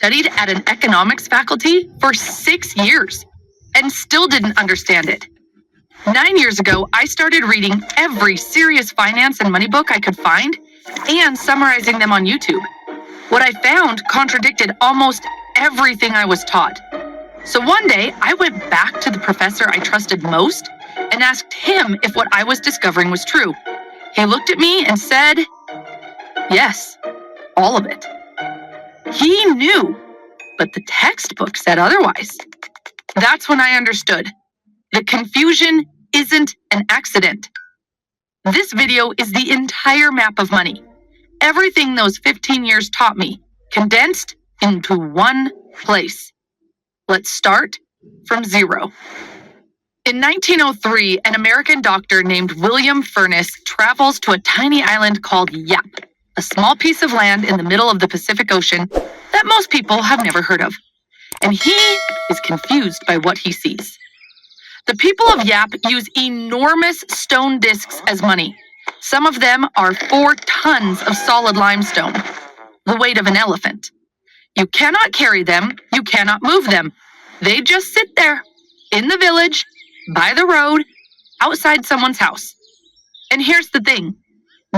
studied at an economics faculty for 6 years and still didn't understand it. 9 years ago, I started reading every serious finance and money book I could find and summarizing them on YouTube. What I found contradicted almost everything I was taught. So one day, I went back to the professor I trusted most and asked him if what I was discovering was true. He looked at me and said, "Yes, all of it." He knew, but the textbook said otherwise. That's when I understood. The confusion isn't an accident. This video is the entire map of money. Everything those 15 years taught me, condensed into one place. Let's start from zero. In 1903, an American doctor named William Furness travels to a tiny island called Yap, a small piece of land in the middle of the Pacific Ocean that most people have never heard of. And he is confused by what he sees. The people of Yap use enormous stone discs as money. Some of them are 4 tons of solid limestone, the weight of an elephant. You cannot carry them, you cannot move them. They just sit there, in the village, by the road, outside someone's house. And here's the thing,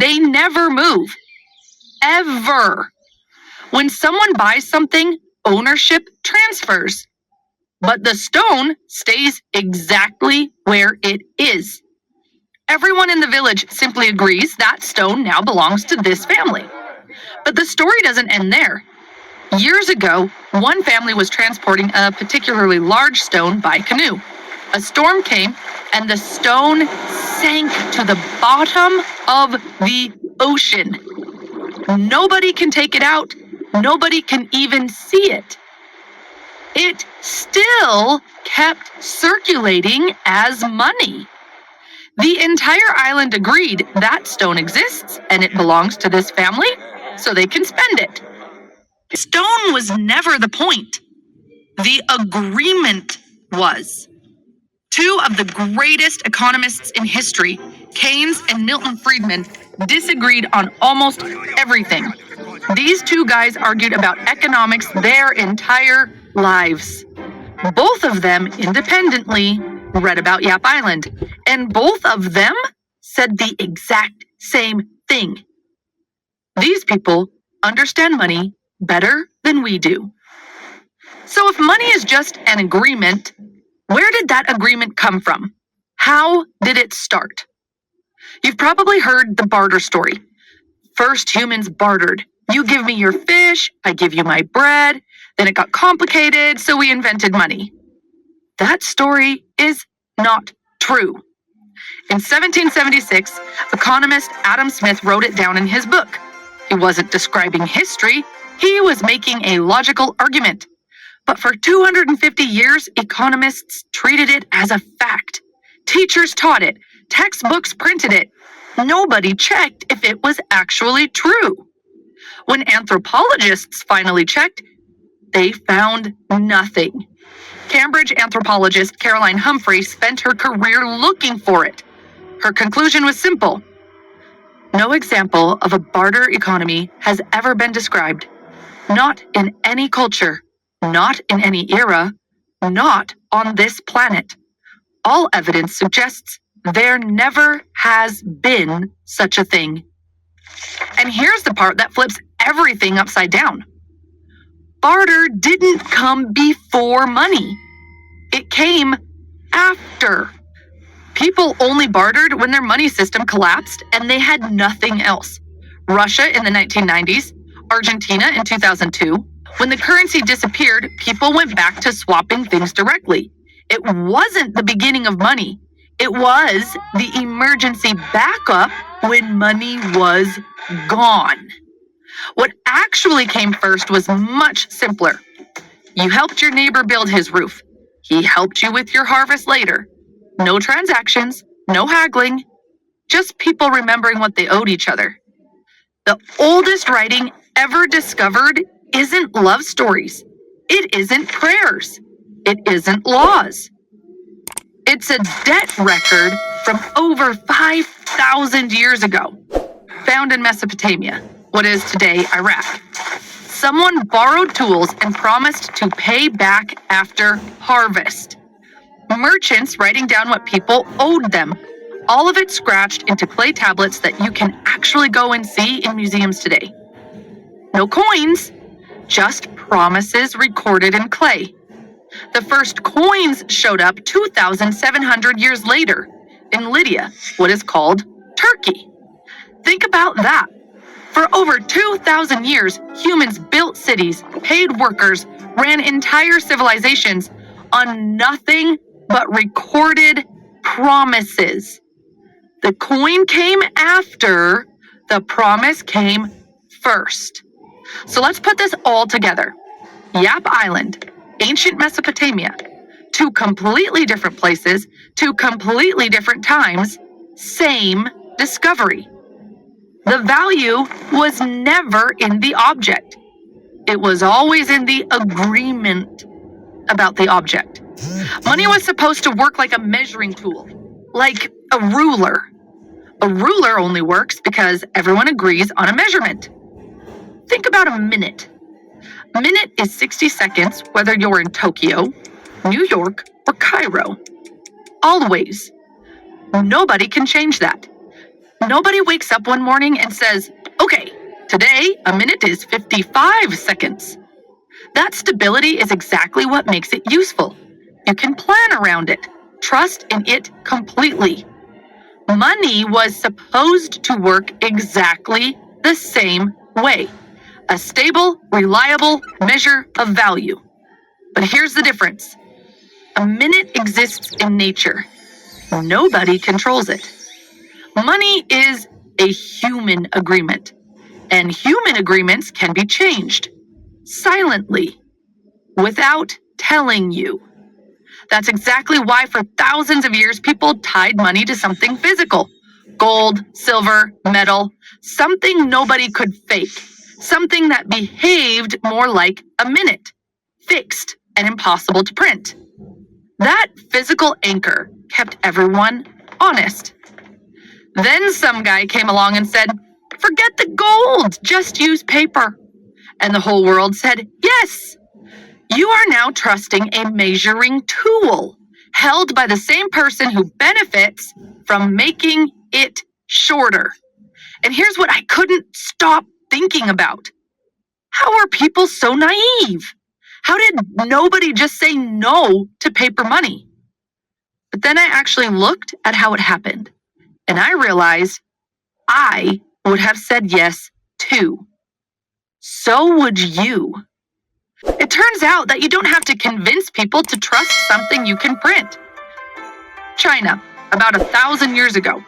they never move. Ever. When someone buys something, ownership transfers. But the stone stays exactly where it is. Everyone in the village simply agrees that stone now belongs to this family. But the story doesn't end there. Years ago, one family was transporting a particularly large stone by canoe. A storm came, and the stone sank to the bottom of the ocean. Nobody can take it out. Nobody can even see it. It still kept circulating as money. The entire island agreed that stone exists and it belongs to this family, so they can spend it. Stone was never the point. The agreement was. 2 of the greatest economists in history, Keynes and Milton Friedman, disagreed on almost everything. These 2 guys argued about economics their entire lives. Both of them independently read about Yap Island, and both of them said the exact same thing. These people understand money better than we do. So if money is just an agreement, where did that agreement come from? How did it start? You've probably heard the barter story. First, humans bartered. You give me your fish, I give you my bread. Then it got complicated, so we invented money. That story is not true. In 1776, economist Adam Smith wrote it down in his book. He wasn't describing history, he was making a logical argument. But for 250 years, economists treated it as a fact. Teachers taught it, textbooks printed it. Nobody checked if it was actually true. When anthropologists finally checked, they found nothing. Cambridge anthropologist Caroline Humphrey spent her career looking for it. Her conclusion was simple. No example of a barter economy has ever been described. Not in any culture, not in any era, not on this planet. All evidence suggests there never has been such a thing. And here's the part that flips everything upside down. Barter didn't come before money. It came after. People only bartered when their money system collapsed and they had nothing else. Russia in the 1990s, Argentina in 2002. When the currency disappeared, people went back to swapping things directly. It wasn't the beginning of money. It was the emergency backup when money was gone. What actually came first was much simpler. You helped your neighbor build his roof. He helped you with your harvest later. No transactions, no haggling, just people remembering what they owed each other. The oldest writing ever discovered isn't love stories. It isn't prayers. It isn't laws. It's a debt record from over 5,000 years ago, found in Mesopotamia, what is today Iraq. Someone borrowed tools and promised to pay back after harvest. Merchants writing down what people owed them. All of it scratched into clay tablets that you can actually go and see in museums today. No coins, just promises recorded in clay. The first coins showed up 2,700 years later in Lydia, what is called Turkey. Think about that. For over 2,000 years, humans built cities, paid workers, ran entire civilizations on nothing but recorded promises. The coin came after, the promise came first. So let's put this all together. Yap Island, ancient Mesopotamia, two completely different places, two completely different times, same discovery. The value was never in the object. It was always in the agreement about the object. Money was supposed to work like a measuring tool, like a ruler. A ruler only works because everyone agrees on a measurement. Think about a minute. A minute is 60 seconds, whether you're in Tokyo, New York, or Cairo. Always. Nobody can change that. Nobody wakes up one morning and says, okay, today a minute is 55 seconds. That stability is exactly what makes it useful. You can plan around it, trust in it completely. Money was supposed to work exactly the same way. A stable, reliable measure of value. But here's the difference. A minute exists in nature. Nobody controls it. Money is a human agreement, and human agreements can be changed silently, without telling you. That's exactly why for thousands of years people tied money to something physical. Gold, silver, metal, something nobody could fake, something that behaved more like a minute, fixed and impossible to print. That physical anchor kept everyone honest. Then some guy came along and said, forget the gold, just use paper. And the whole world said, yes. You are now trusting a measuring tool held by the same person who benefits from making it shorter. And here's what I couldn't stop thinking about. How are people so naive? How did nobody just say no to paper money? But then I actually looked at how it happened. And I realized I would have said yes too. So would you. It turns out that you don't have to convince people to trust something you can print. China, about 1,000 years ago,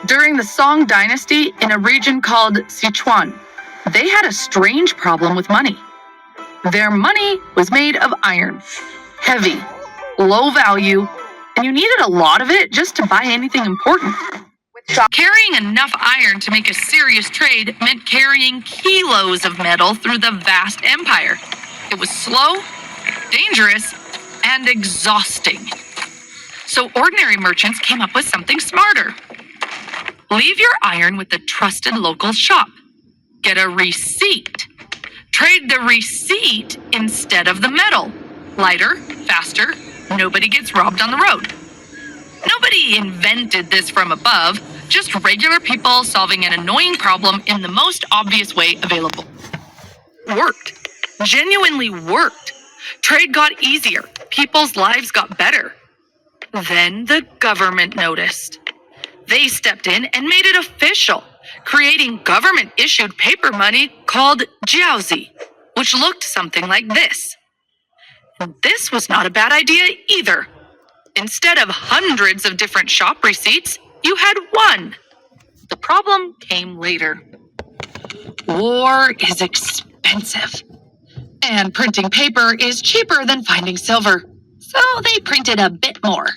during the Song Dynasty in a region called Sichuan, they had a strange problem with money. Their money was made of iron, heavy, low value, and you needed a lot of it just to buy anything important. Carrying enough iron to make a serious trade meant carrying kilos of metal through the vast empire. It was slow, dangerous, and exhausting. So ordinary merchants came up with something smarter. Leave your iron with the trusted local shop. Get a receipt. Trade the receipt instead of the metal. Lighter, faster, nobody gets robbed on the road. Nobody invented this from above, just regular people solving an annoying problem in the most obvious way available. Worked. Genuinely worked. Trade got easier. People's lives got better. Then the government noticed. They stepped in and made it official, creating government-issued paper money called jiaozi, which looked something like this. And this was not a bad idea either. Instead of hundreds of different shop receipts, you had one. The problem came later. War is expensive. And printing paper is cheaper than finding silver. So they printed a bit more.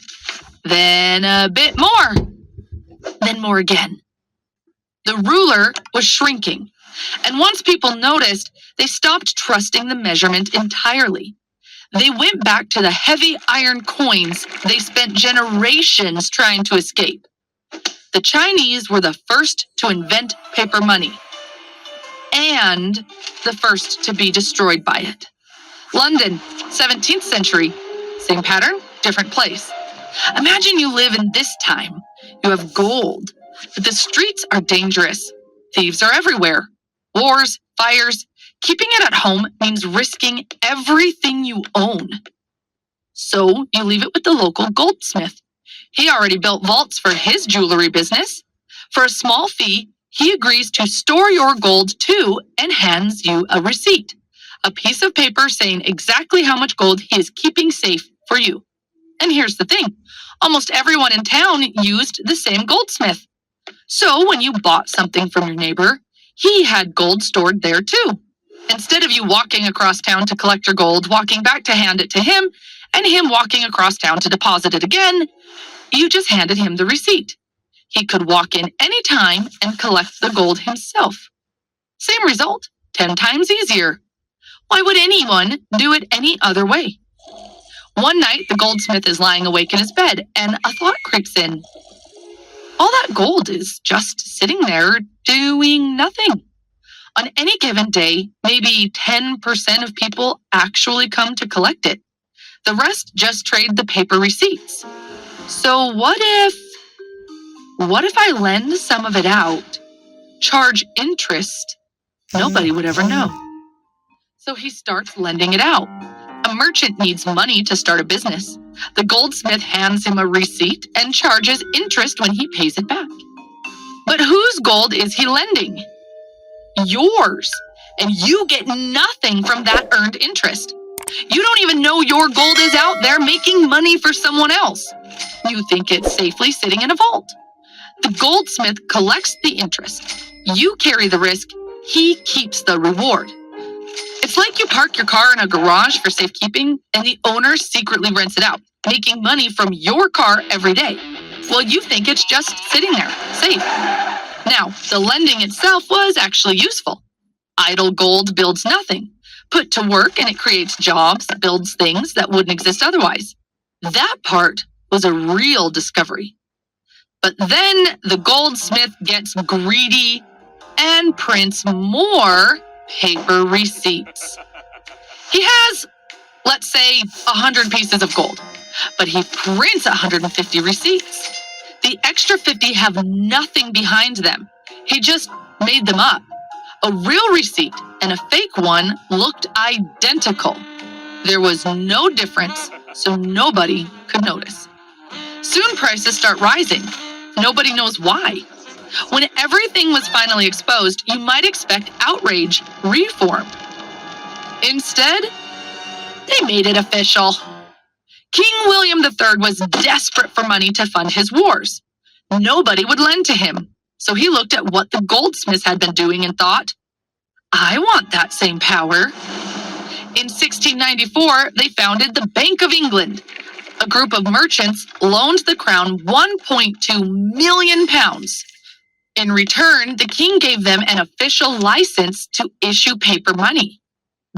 Then a bit more. Then more again. The ruler was shrinking. And once people noticed, they stopped trusting the measurement entirely. They went back to the heavy iron coins they spent generations trying to escape. The Chinese were the first to invent paper money. and the first to be destroyed by it. London, 17th century. Same pattern, different place. Imagine you live in this time. You have gold, but the streets are dangerous. Thieves are everywhere. Wars, fires. Keeping it at home means risking everything you own. So you leave it with the local goldsmith. He already built vaults for his jewelry business. For a small fee, he agrees to store your gold too and hands you a receipt, a piece of paper saying exactly how much gold he is keeping safe for you. And here's the thing, almost everyone in town used the same goldsmith. So when you bought something from your neighbor, he had gold stored there too. Instead of you walking across town to collect your gold, walking back to hand it to him, and him walking across town to deposit it again, you just handed him the receipt. He could walk in any time and collect the gold himself. Same result, 10 times easier. Why would anyone do it any other way? One night, the goldsmith is lying awake in his bed, and a thought creeps in. All that gold is just sitting there doing nothing. On any given day, maybe 10% of people actually come to collect it. The rest just trade the paper receipts. So what if I lend some of it out, charge interest? Nobody would ever know. So he starts lending it out. A merchant needs money to start a business. The goldsmith hands him a receipt and charges interest when he pays it back. But whose gold is he lending? Yours. And you get nothing from that earned interest. You don't even know your gold is out there making money for someone else. You think it's safely sitting in a vault. The goldsmith collects the interest. You carry the risk. He keeps the reward. It's like you park your car in a garage for safekeeping, and the owner secretly rents it out, making money from your car every day. Well, you think it's just sitting there, safe. Now, the lending itself was actually useful. Idle gold builds nothing. Put to work and it creates jobs, builds things that wouldn't exist otherwise. That part was a real discovery. But then the goldsmith gets greedy and prints more paper receipts. He has, let's say, 100 pieces of gold, but he prints 150 receipts. The extra 50 have nothing behind them. He just made them up. A real receipt and a fake one looked identical. There was no difference, so nobody could notice. Soon prices start rising. Nobody knows why. When everything was finally exposed, you might expect outrage, reform. Instead, they made it official. King William III was desperate for money to fund his wars. Nobody would lend to him, so he looked at what the goldsmiths had been doing and thought, I want that same power. In 1694, they founded the Bank of England. A group of merchants loaned the crown £1.2 million. In return, the king gave them an official license to issue paper money,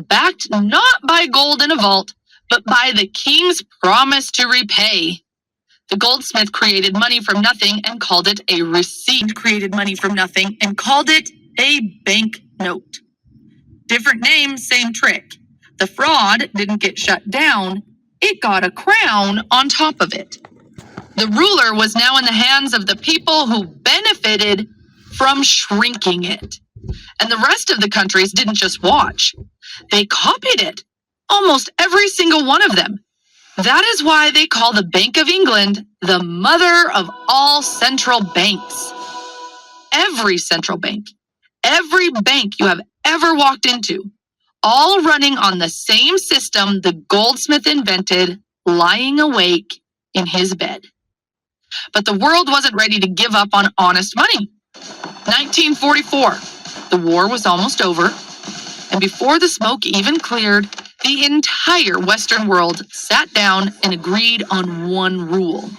backed not by gold in a vault, but by the king's promise to repay. The goldsmith created money from nothing and called it a receipt. Created money from nothing and called it a banknote. Different name, same trick. The fraud didn't get shut down. It got a crown on top of it. The ruler was now in the hands of the people who benefited from shrinking it. And the rest of the countries didn't just watch. They copied it. Almost every single one of them. That is why they call the Bank of England the mother of all central banks. Every central bank, every bank you have ever walked into, all running on the same system the goldsmith invented, lying awake in his bed. But the world wasn't ready to give up on honest money. 1944, the war was almost over, and before the smoke even cleared, the entire Western world sat down and agreed on one rule.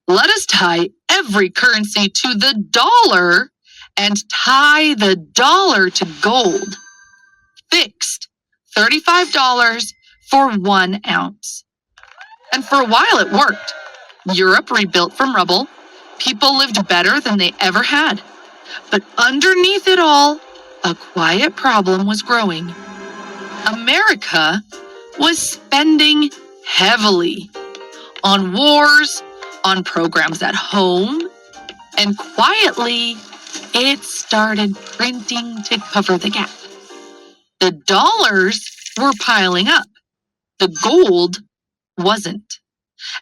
Let us tie every currency to the dollar and tie the dollar to gold. Fixed $35 for 1 ounce. And for a while it worked. Europe rebuilt from rubble. People lived better than they ever had. But underneath it all, a quiet problem was growing. America was spending heavily on wars, on programs at home, and quietly, it started printing to cover the gap. The dollars were piling up. The gold wasn't.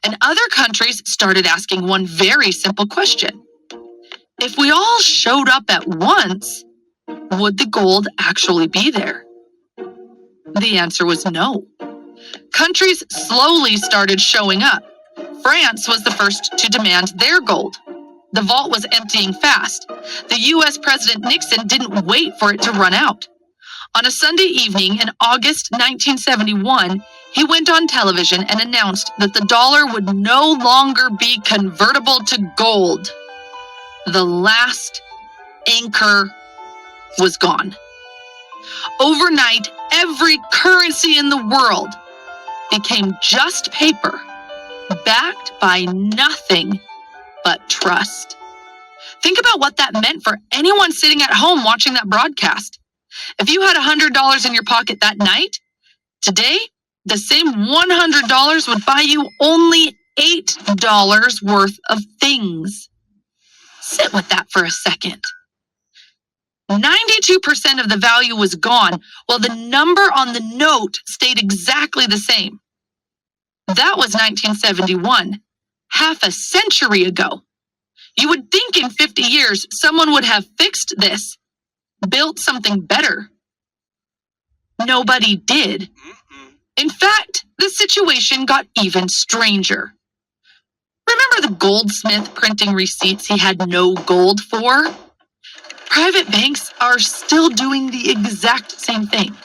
And other countries started asking one very simple question. If we all showed up at once, would the gold actually be there? The answer was no. Countries slowly started showing up. France was the first to demand their gold. The vault was emptying fast. The U.S. President Nixon didn't wait for it to run out. On a Sunday evening in August 1971, he went on television and announced that the dollar would no longer be convertible to gold. The last anchor was gone. Overnight, every currency in the world became just paper, backed by nothing but trust. Think about what that meant for anyone sitting at home watching that broadcast. If you had $100 in your pocket that night, today, the same $100 would buy you only $8 worth of things. Sit with that for a second. 92% of the value was gone, while the number on the note stayed exactly the same. That was 1971, half a century ago. You would think in 50 years someone would have fixed this, built something better. Nobody did. In fact, the situation got even stranger. Remember the goldsmith printing receipts he had no gold for? Private banks are still doing the exact same thing,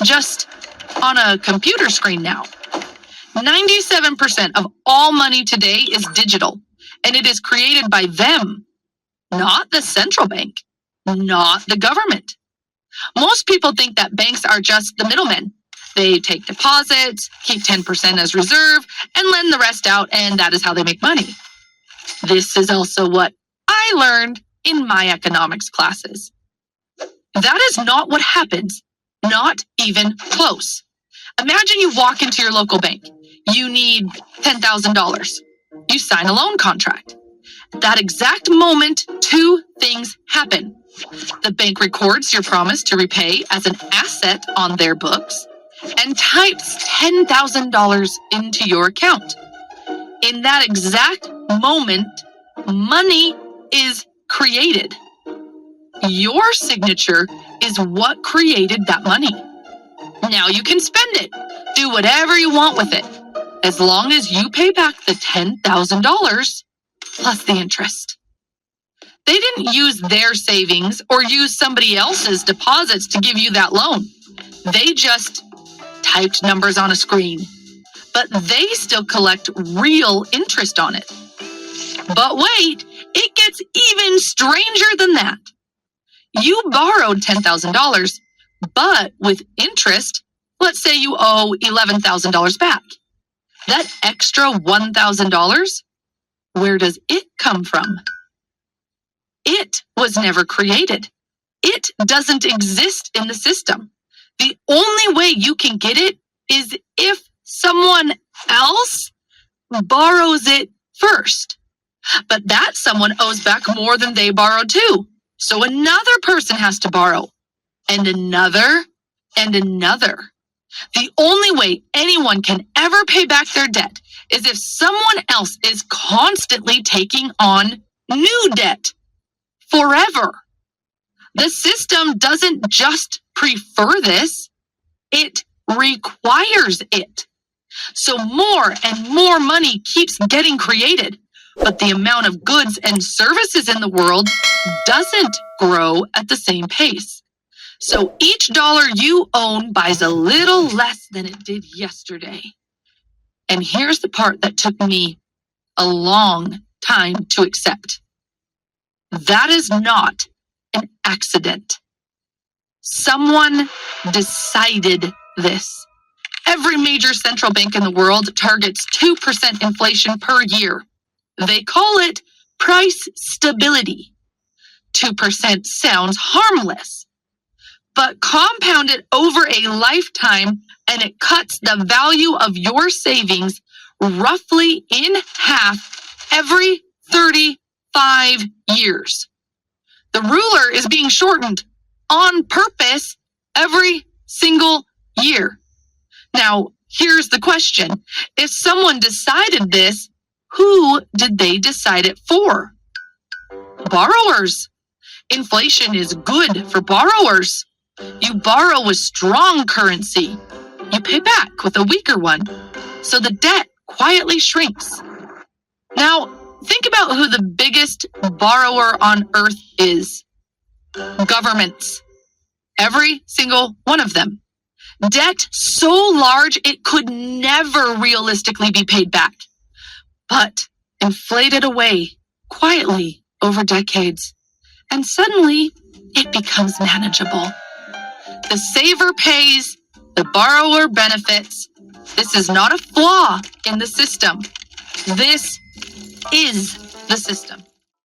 just on a computer screen now. 97% of all money today is digital, and it is created by them, not the central bank, not the government. Most people think that banks are just the middlemen. They take deposits, keep 10% as reserve, and lend the rest out, and that is how they make money. This is also what I learned in my economics classes. That is not what happens, not even close. Imagine you walk into your local bank. You need $10,000. You sign a loan contract. At that exact moment, two things happen. The bank records your promise to repay as an asset on their books and types $10,000 into your account. In that exact moment, money is created. Your signature is what created that money. Now you can spend it. Do whatever you want with it, as long as you pay back the $10,000 plus the interest. They didn't use their savings or use somebody else's deposits to give you that loan. They just typed numbers on a screen, but they still collect real interest on it. But wait, it gets even stranger than that. You borrowed $10,000, but with interest, let's say you owe $11,000 back. That extra $1,000, where does it come from? It was never created. It doesn't exist in the system. The only way you can get it is if someone else borrows it first. But that someone owes back more than they borrowed too. So another person has to borrow, and another, and another. The only way anyone can ever pay back their debt is if someone else is constantly taking on new debt. Forever. The system doesn't just prefer this, it requires it. So more and more money keeps getting created, but the amount of goods and services in the world doesn't grow at the same pace. So each dollar you own buys a little less than it did yesterday. And here's the part that took me a long time to accept. That is not an accident. Someone decided this. Every major central bank in the world targets 2% inflation per year. They call it price stability. 2% sounds harmless. but compound it over a lifetime and it cuts the value of your savings roughly in half every 35 years. The ruler is being shortened on purpose every single year. Now, here's the question. If someone decided this, who did they decide it for? Borrowers. Inflation is good for borrowers. You borrow with strong currency. You pay back with a weaker one. So the debt quietly shrinks. Now, think about who the biggest borrower on earth is. Governments. Every single one of them. Debt so large it could never realistically be paid back, but inflated away quietly over decades. And suddenly, it becomes manageable. The saver pays, the borrower benefits. This is not a flaw in the system. This is the system.